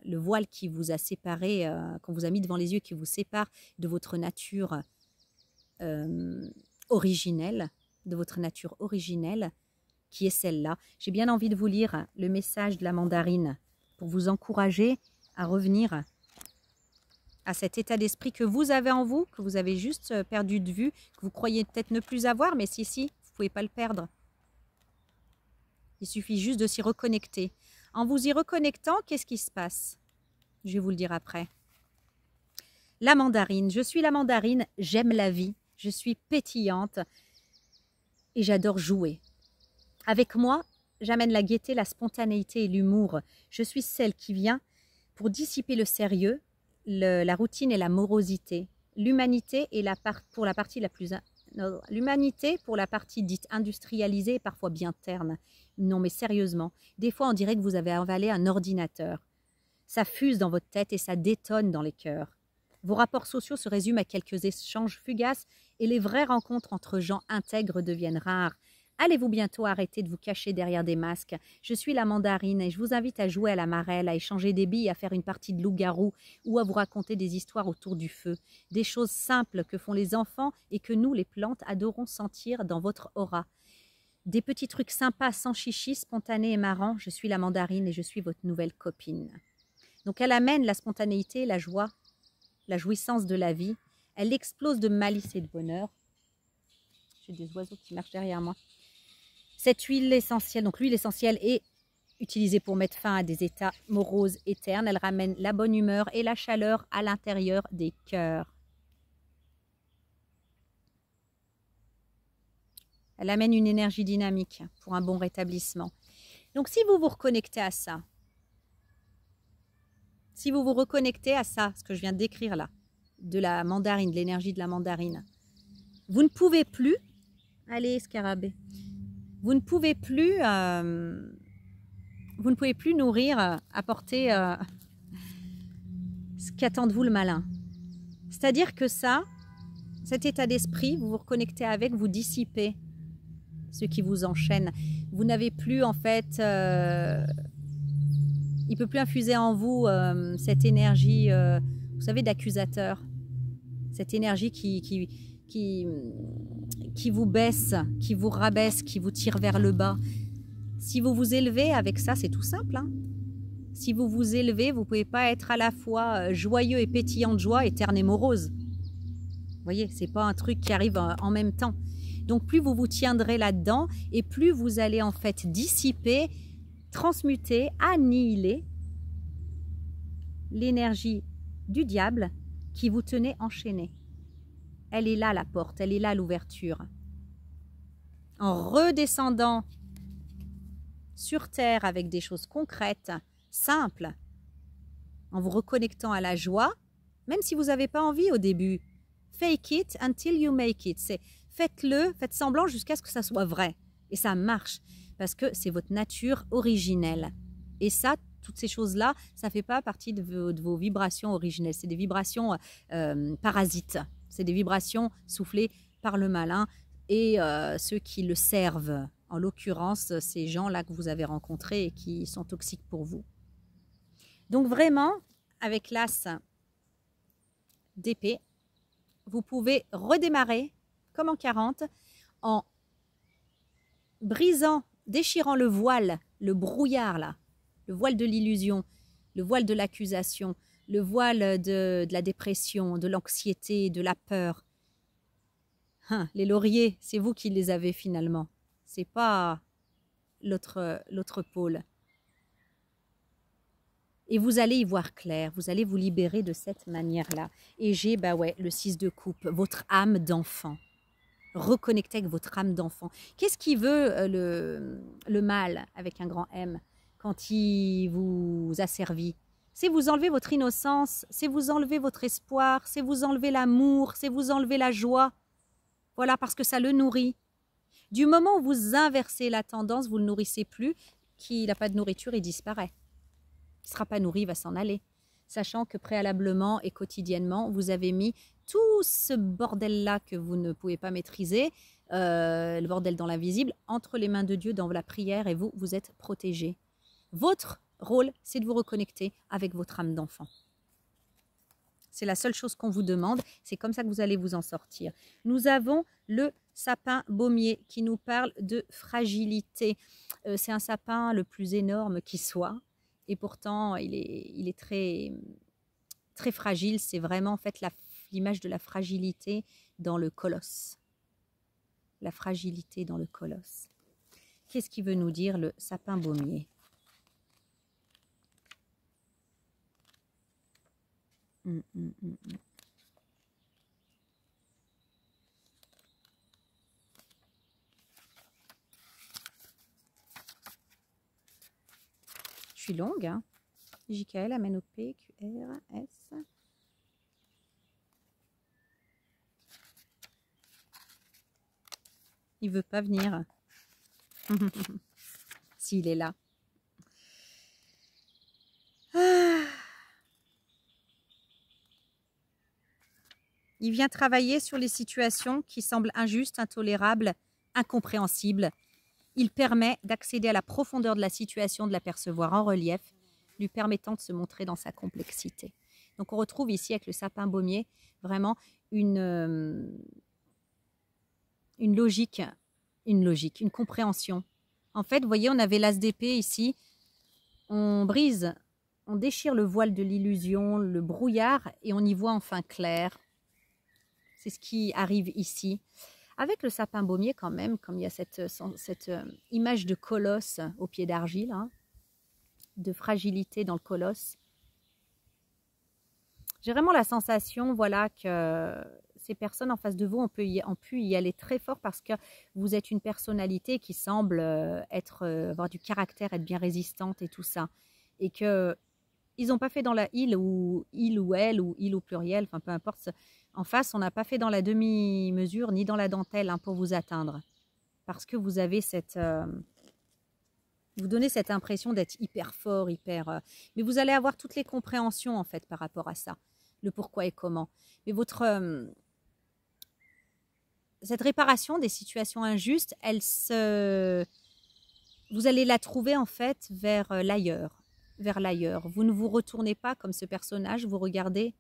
le voile qui vous a séparé, qu'on vous a mis devant les yeux, qui vous sépare de votre nature originelle, qui est celle-là. J'ai bien envie de vous lire le message de la mandarine pour vous encourager à revenir à cet état d'esprit que vous avez en vous, que vous avez juste perdu de vue, que vous croyez peut-être ne plus avoir, mais si, vous ne pouvez pas le perdre. Il suffit juste de s'y reconnecter. En vous y reconnectant, qu'est-ce qui se passe? Je vais vous le dire après. La mandarine. Je suis la mandarine, j'aime la vie, je suis pétillante et j'adore jouer. Avec moi, j'amène la gaieté, la spontanéité et l'humour. Je suis celle qui vient pour dissiper le sérieux, la routine et la morosité. L'humanité pour la partie dite industrialisée et parfois bien terne. Non mais sérieusement, des fois on dirait que vous avez avalé un ordinateur. Ça fuse dans votre tête et ça détonne dans les cœurs. Vos rapports sociaux se résument à quelques échanges fugaces et les vraies rencontres entre gens intègres deviennent rares. Allez-vous bientôt arrêter de vous cacher derrière des masques? Je suis la mandarine et je vous invite à jouer à la marelle, à échanger des billes, à faire une partie de loup-garou ou à vous raconter des histoires autour du feu. Des choses simples que font les enfants et que nous, les plantes, adorons sentir dans votre aura. Des petits trucs sympas, sans chichi, spontanés et marrants. Je suis la mandarine et je suis votre nouvelle copine. Donc elle amène la spontanéité, la joie, la jouissance de la vie. Elle explose de malice et de bonheur. J'ai des oiseaux qui marchent derrière moi. Cette huile essentielle, donc l'huile essentielle est utilisée pour mettre fin à des états moroses et ternes. Elle ramène la bonne humeur et la chaleur à l'intérieur des cœurs. Elle amène une énergie dynamique pour un bon rétablissement. Donc si vous vous reconnectez à ça, ce que je viens de décrire là, de la mandarine, de l'énergie de la mandarine, vous ne pouvez plus, allez scarabée, vous ne pouvez plus nourrir, apporter ce qu'attend de vous le malin. C'est-à-dire que cet état d'esprit, vous vous reconnectez avec, vous dissipez ce qui vous enchaîne. Vous n'avez plus en fait, il ne peut plus infuser en vous cette énergie, vous savez, d'accusateur. Cette énergie qui vous baisse, qui vous rabaisse, qui vous tire vers le bas. Si vous vous élevez avec ça, c'est tout simple. Si vous vous élevez, vous ne pouvez pas être à la fois joyeux et pétillant de joie et terne et morose. Vous voyez, ce n'est pas un truc qui arrive en même temps. Donc plus vous vous tiendrez là-dedans et plus vous allez en fait dissiper, transmuter, annihiler l'énergie du diable qui vous tenait enchaîné. Elle est là la porte, elle est là l'ouverture. En redescendant sur terre avec des choses concrètes, simples, en vous reconnectant à la joie, même si vous n'avez pas envie au début. Fake it until you make it. Faites-le, faites semblant jusqu'à ce que ça soit vrai. Et ça marche, parce que c'est votre nature originelle. Et ça, toutes ces choses-là, ça ne fait pas partie de vos vibrations originelles. C'est des vibrations parasites. C'est des vibrations soufflées par le malin et ceux qui le servent. En l'occurrence, ces gens-là que vous avez rencontrés et qui sont toxiques pour vous. Donc vraiment, avec l'as d'épée, vous pouvez redémarrer comme en 40 en brisant, déchirant le voile, le brouillard là, le voile de l'illusion, le voile de l'accusation, le voile de la dépression, de l'anxiété, de la peur. Les lauriers, c'est vous qui les avez finalement. C'est pas l'autre pôle. Et vous allez y voir clair, vous allez vous libérer de cette manière-là. Et j'ai, le 6 de coupe, votre âme d'enfant. Reconnectez avec votre âme d'enfant. Qu'est-ce qui veut le mal avec un grand M quand il vous asservit? C'est vous enlever votre innocence, c'est vous enlever votre espoir, c'est vous enlever l'amour, c'est vous enlever la joie. Voilà, parce que ça le nourrit. Du moment où vous inversez la tendance, vous ne le nourrissez plus, qu'il n'a pas de nourriture, il disparaît. Il ne sera pas nourri, il va s'en aller. Sachant que préalablement et quotidiennement, vous avez mis tout ce bordel-là que vous ne pouvez pas maîtriser, le bordel dans l'invisible, entre les mains de Dieu dans la prière, et vous, vous êtes protégé. Votre rôle, c'est de vous reconnecter avec votre âme d'enfant. C'est la seule chose qu'on vous demande. C'est comme ça que vous allez vous en sortir. Nous avons le sapin baumier qui nous parle de fragilité. C'est un sapin le plus énorme qui soit. Et pourtant, il est très, très fragile. C'est vraiment en fait l'image de la fragilité dans le colosse. La fragilité dans le colosse. Qu'est-ce qui veut nous dire le sapin baumier ? Je suis longue, hein. JKL, amène au P, QR, S. Il veut pas venir. S'il est là. Il vient travailler sur les situations qui semblent injustes, intolérables, incompréhensibles. Il permet d'accéder à la profondeur de la situation, de la percevoir en relief, lui permettant de se montrer dans sa complexité. Donc on retrouve ici avec le sapin baumier vraiment une logique, une compréhension. En fait, vous voyez, on avait l'as d'épée ici. On brise, on déchire le voile de l'illusion, le brouillard, et on y voit enfin clair. C'est ce qui arrive ici. Avec le sapin baumier quand même, comme il y a cette image de colosse au pied d'argile, hein, de fragilité dans le colosse. J'ai vraiment la sensation, voilà, que ces personnes en face de vous ont pu y aller très fort parce que vous êtes une personnalité qui semble avoir du caractère, être bien résistante et tout ça. Et que ils n'ont pas fait dans la il ou elle ou il au pluriel, enfin peu importe. En face, on n'a pas fait dans la demi-mesure ni dans la dentelle hein, pour vous atteindre. Parce que vous avez vous donnez cette impression d'être hyper fort, mais vous allez avoir toutes les compréhensions en fait par rapport à ça. Le pourquoi et comment. Mais cette réparation des situations injustes, vous allez la trouver en fait vers l'ailleurs. Vous ne vous retournez pas comme ce personnage, vous regardez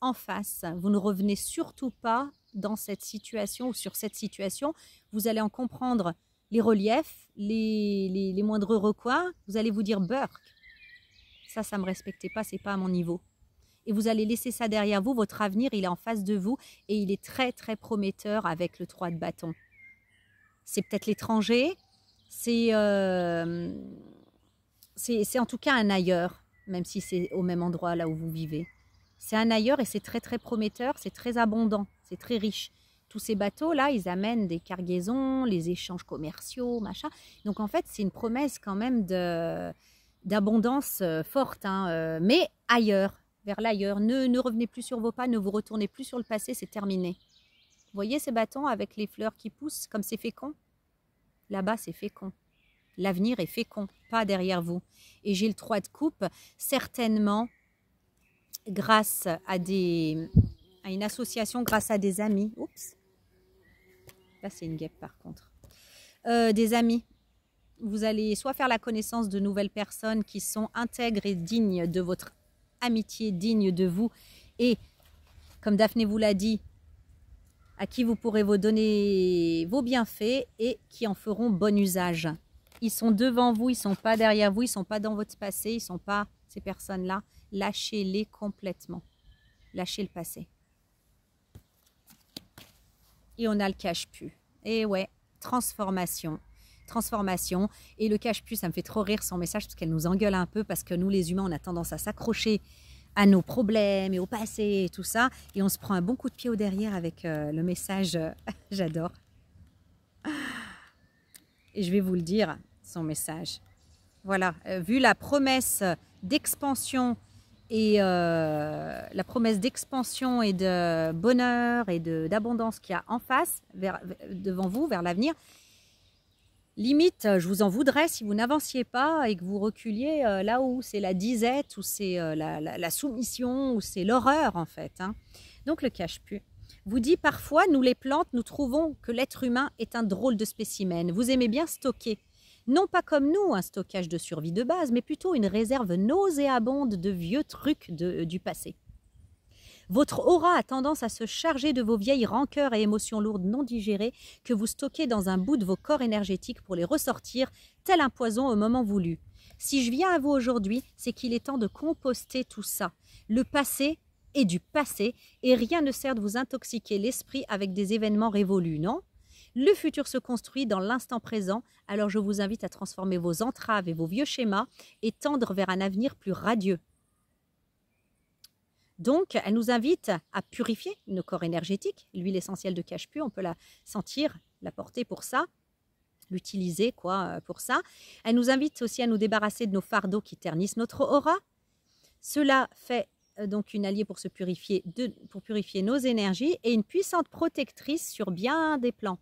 en face. Vous ne revenez surtout pas dans cette situation ou sur cette situation. Vous allez en comprendre les reliefs, les moindres recoins. Vous allez vous dire Burk, ça ne me respectait pas, c'est pas à mon niveau. Et vous allez laisser ça derrière vous. Votre avenir, il est en face de vous et il est très très prometteur avec le 3 de bâton. C'est peut-être l'étranger, c'est en tout cas un ailleurs, même si c'est au même endroit là où vous vivez. C'est un ailleurs et c'est très très prometteur, c'est très abondant, c'est très riche. Tous ces bateaux-là, ils amènent des cargaisons, les échanges commerciaux, machin. Donc en fait, c'est une promesse quand même d'abondance forte, hein, mais ailleurs, vers l'ailleurs. Ne revenez plus sur vos pas, ne vous retournez plus sur le passé, c'est terminé. Vous voyez ces bâtons avec les fleurs qui poussent, comme c'est fécond? Là-bas, c'est fécond. L'avenir est fécond, pas derrière vous. Et j'ai le 3 de coupe, certainement grâce à une association, grâce à des amis. Oups. Là, c'est une guêpe par contre. Des amis. Vous allez soit faire la connaissance de nouvelles personnes qui sont intègres et dignes de votre amitié, dignes de vous. Et, comme Daphné vous l'a dit, à qui vous pourrez vous donner vos bienfaits et qui en feront bon usage. Ils sont devant vous, ils ne sont pas derrière vous, ils ne sont pas dans votre passé, ils ne sont pas ces personnes-là. Lâchez-les complètement. Lâchez le passé. Et on a le cache-pu. Et ouais, transformation. Transformation. Et le cache-pu, ça me fait trop rire son message parce qu'elle nous engueule un peu parce que nous, les humains, on a tendance à s'accrocher à nos problèmes et au passé et tout ça. Et on se prend un bon coup de pied au derrière avec le message. J'adore. Et je vais vous le dire, son message. Voilà, vu la promesse d'expansion et la promesse d'expansion et de bonheur et d'abondance qu'il y a en face, devant vous, vers l'avenir. Limite, je vous en voudrais si vous n'avanciez pas et que vous reculiez là où c'est la disette, où c'est la soumission, où c'est l'horreur en fait. Hein. Donc le cache-pu vous dit parfois, nous les plantes, nous trouvons que l'être humain est un drôle de spécimen. Vous aimez bien stocker. Non pas comme nous, un stockage de survie de base, mais plutôt une réserve nauséabonde de vieux trucs du passé. Votre aura a tendance à se charger de vos vieilles rancœurs et émotions lourdes non digérées que vous stockez dans un bout de vos corps énergétiques pour les ressortir, tel un poison au moment voulu. Si je viens à vous aujourd'hui, c'est qu'il est temps de composter tout ça. Le passé est du passé et rien ne sert de vous intoxiquer l'esprit avec des événements révolus, non ? Le futur se construit dans l'instant présent, alors je vous invite à transformer vos entraves et vos vieux schémas et tendre vers un avenir plus radieux. Donc, elle nous invite à purifier nos corps énergétiques. L'huile essentielle de cache-pu, on peut la sentir, la porter pour ça, l'utiliser pour ça. Elle nous invite aussi à nous débarrasser de nos fardeaux qui ternissent notre aura. Cela fait donc une alliée pour pour purifier nos énergies et une puissante protectrice sur bien des plans.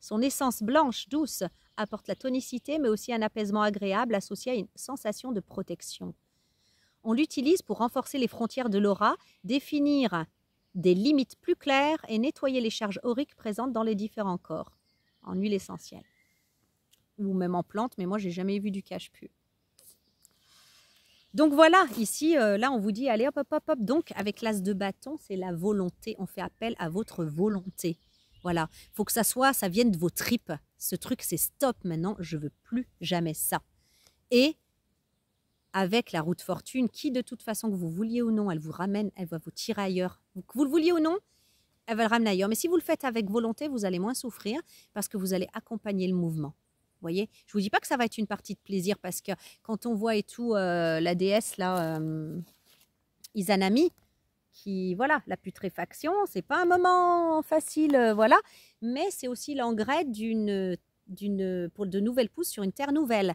Son essence blanche, douce, apporte la tonicité, mais aussi un apaisement agréable associé à une sensation de protection. On l'utilise pour renforcer les frontières de l'aura, définir des limites plus claires et nettoyer les charges auriques présentes dans les différents corps, en huile essentielle. Ou même en plante, mais moi, je n'ai jamais vu du cache-pu. Donc voilà, ici, là, on vous dit, allez, hop, hop, hop, hop. Donc, avec l'as de bâton, c'est la volonté. On fait appel à votre volonté. Voilà, il faut que ça vienne de vos tripes. Ce truc, c'est stop maintenant, je ne veux plus jamais ça. Et avec la roue de fortune qui, de toute façon, que vous vouliez ou non, elle vous ramène, elle va vous tirer ailleurs. Que vous le vouliez ou non, elle va le ramener ailleurs. Mais si vous le faites avec volonté, vous allez moins souffrir parce que vous allez accompagner le mouvement. Vous voyez, je ne vous dis pas que ça va être une partie de plaisir parce que quand on voit et tout, la déesse, là, Izanami, qui, voilà, la putréfaction, c'est pas un moment facile, voilà, mais c'est aussi l'engrais pour de nouvelles pousses sur une terre nouvelle.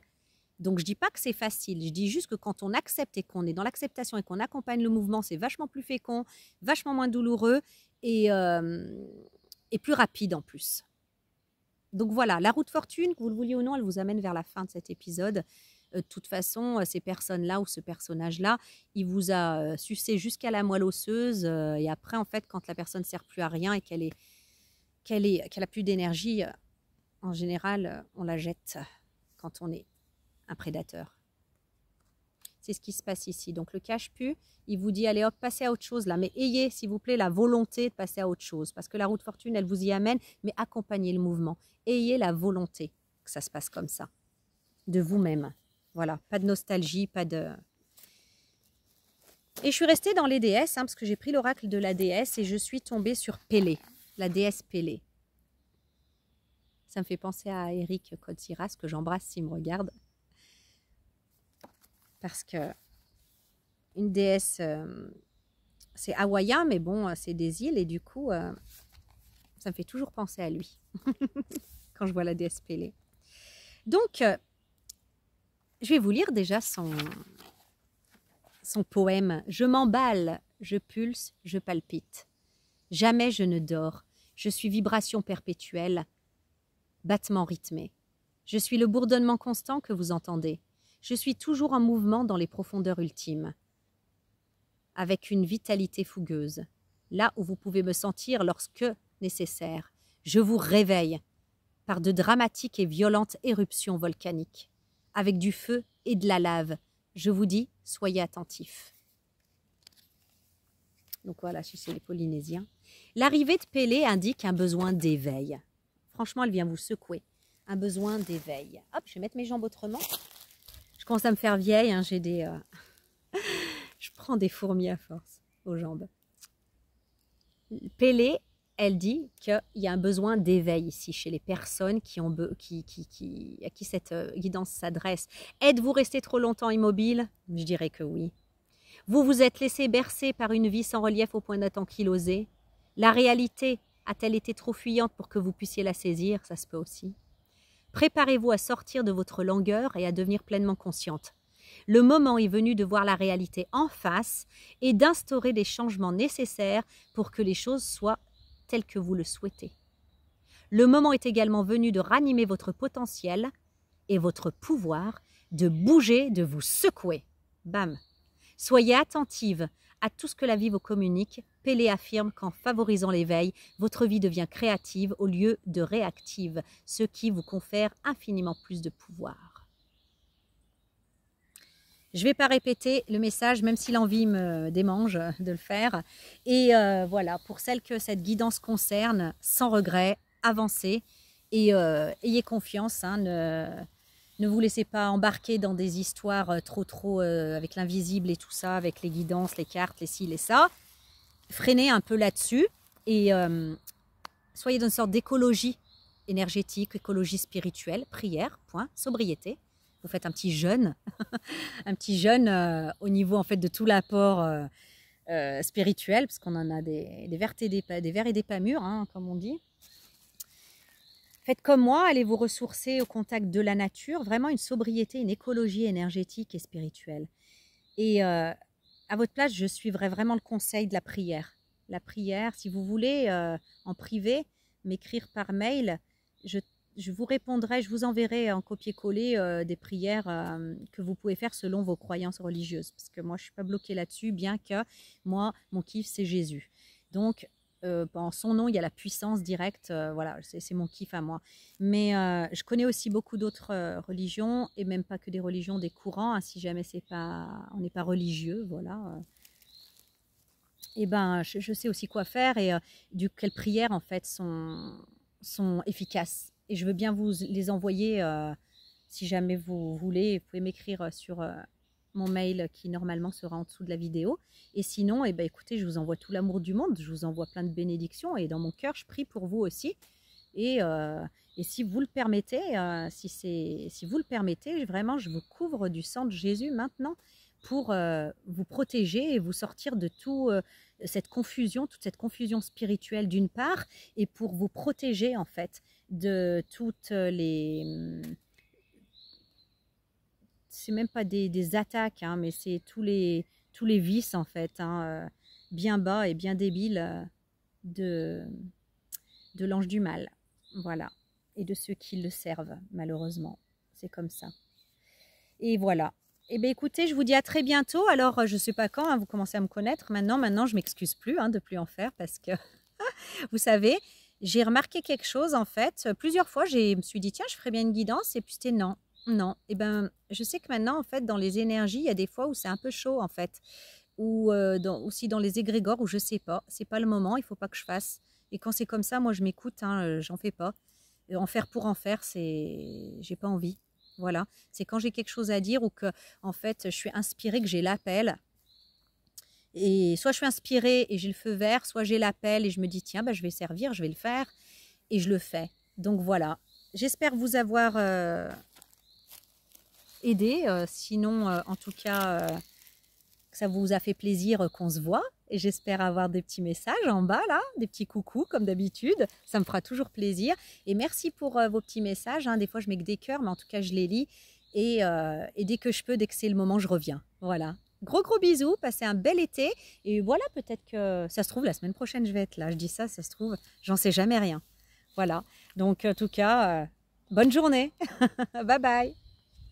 Donc, je ne dis pas que c'est facile, je dis juste que quand on accepte et qu'on est dans l'acceptation et qu'on accompagne le mouvement, c'est vachement plus fécond, vachement moins douloureux et plus rapide en plus. Donc voilà, la roue de fortune, que vous le vouliez ou non, elle vous amène vers la fin de cet épisode. De toute façon, ces personnes-là ou ce personnage-là, il vous a sucé jusqu'à la moelle osseuse et après, en fait, quand la personne ne sert plus à rien et qu'elle a plus d'énergie, en général, on la jette quand on est un prédateur. C'est ce qui se passe ici. Donc, le cache-pu, il vous dit, allez hop, passez à autre chose là. Mais ayez, s'il vous plaît, la volonté de passer à autre chose. Parce que la roue de fortune, elle vous y amène, mais accompagnez le mouvement. Ayez la volonté que ça se passe comme ça. De vous-même. Voilà, pas de nostalgie, pas de... Et je suis restée dans les déesses, parce que j'ai pris l'oracle de la déesse et je suis tombée sur Pélée, la déesse Pélée. Ça me fait penser à Eric Kotsiras, que j'embrasse s'il me regarde. Parce que une déesse, c'est hawaïen, mais bon, c'est des îles et du coup, ça me fait toujours penser à lui quand je vois la déesse Pélée. Donc, je vais vous lire déjà son poème. Je m'emballe, je pulse, je palpite. Jamais je ne dors. Je suis vibration perpétuelle, battement rythmé. Je suis le bourdonnement constant que vous entendez. Je suis toujours en mouvement dans les profondeurs ultimes, avec une vitalité fougueuse, là où vous pouvez me sentir lorsque nécessaire. Je vous réveille par de dramatiques et violentes éruptions volcaniques, avec du feu et de la lave. Je vous dis, soyez attentifs. Donc voilà, chez les Polynésiens. L'arrivée de Pélée indique un besoin d'éveil. Franchement, elle vient vous secouer. Un besoin d'éveil. Hop, je vais mettre mes jambes autrement. Je commence à me faire vieille, j'ai des... je prends des fourmis à force aux jambes. Pélée, elle dit qu'il y a un besoin d'éveil ici chez les personnes à qui cette guidance s'adresse. Êtes-vous resté trop longtemps immobile? Je dirais que oui. Vous vous êtes laissé bercer par une vie sans relief au point d'être ankylosé. La réalité a-t-elle été trop fuyante pour que vous puissiez la saisir? Ça se peut aussi. Préparez-vous à sortir de votre langueur et à devenir pleinement consciente. Le moment est venu de voir la réalité en face et d'instaurer les changements nécessaires pour que les choses soient telles que vous le souhaitez. Le moment est également venu de ranimer votre potentiel et votre pouvoir, de bouger, de vous secouer. Bam! Soyez attentive à tout ce que la vie vous communique. Pélé affirme qu'en favorisant l'éveil, votre vie devient créative au lieu de réactive, ce qui vous confère infiniment plus de pouvoir. Je ne vais pas répéter le message, même si l'envie me démange de le faire. Et voilà, pour celles que cette guidance concerne, sans regret, avancez et ayez confiance. Hein, ne vous laissez pas embarquer dans des histoires trop avec l'invisible et tout ça, avec les guidances, les cartes, les ci, les ça. Freinez un peu là-dessus et soyez dans une sorte d'écologie énergétique, écologie spirituelle, prière, point, sobriété. Vous faites un petit jeûne, un petit jeûne au niveau en fait de tout l'apport spirituel, parce qu'on en a des verts et des pas mûrs, hein, comme on dit. Faites comme moi, allez vous ressourcer au contact de la nature, vraiment une sobriété, une écologie énergétique et spirituelle. Et à votre place, je suivrai vraiment le conseil de la prière. La prière, si vous voulez, en privé, m'écrire par mail, je vous répondrai, je vous enverrai en copier-coller des prières que vous pouvez faire selon vos croyances religieuses. Parce que moi, je ne suis pas bloquée là-dessus, bien que moi, mon kiff, c'est Jésus. Donc, en son nom, il y a la puissance directe, voilà, c'est mon kiff à moi. Mais je connais aussi beaucoup d'autres religions, et même pas que des religions, des courants, hein, si jamais on n'est pas religieux, voilà. Et ben, je sais aussi quoi faire, et quelles prières, en fait, sont efficaces. Et je veux bien vous les envoyer, si jamais vous voulez. Vous pouvez m'écrire sur mon mail qui normalement sera en dessous de la vidéo. Et sinon, eh ben, écoutez, je vous envoie tout l'amour du monde, je vous envoie plein de bénédictions et dans mon cœur, je prie pour vous aussi. Et si vous le permettez, si vous le permettez, vraiment, je vous couvre du sang de Jésus maintenant pour vous protéger et vous sortir de toute cette confusion spirituelle d'une part, et pour vous protéger en fait de toutes les... C'est même pas des attaques, hein, mais c'est tous les vices en fait, hein, bien bas et bien débiles de l'ange du mal, voilà, et de ceux qui le servent malheureusement, c'est comme ça. Et voilà. Eh bien écoutez, je vous dis à très bientôt. Alors je ne sais pas quand, hein, vous commencez à me connaître maintenant je m'excuse plus de plus en faire, parce que vous savez, j'ai remarqué quelque chose en fait, plusieurs fois je me suis dit tiens, je ferais bien une guidance, et puis c'était non. Et ben je sais que maintenant en fait dans les énergies, il y a des fois où c'est un peu chaud en fait, ou aussi dans les égrégores où je sais pas, c'est pas le moment, il faut pas que je fasse. Et quand c'est comme ça, moi je m'écoute, hein, j'en fais pas. En faire pour en faire, j'ai pas envie. Voilà, c'est quand j'ai quelque chose à dire, ou que en fait je suis inspirée, que j'ai l'appel. Et soit je suis inspirée et j'ai le feu vert, soit j'ai l'appel et je me dis tiens, ben, je vais servir, je vais le faire, et je le fais. Donc voilà, j'espère vous avoir aidé, sinon en tout cas que ça vous a fait plaisir qu'on se voit, et j'espère avoir des petits messages en bas là, des petits coucous comme d'habitude, ça me fera toujours plaisir. Et merci pour vos petits messages, hein. Des fois je mets que des cœurs, mais en tout cas je les lis, et dès que je peux, dès que c'est le moment, je reviens. Voilà, gros bisous, passez un bel été, et voilà, peut-être que ça se trouve la semaine prochaine je vais être là, je dis ça se trouve, j'en sais jamais rien. Voilà, donc en tout cas bonne journée. Bye bye.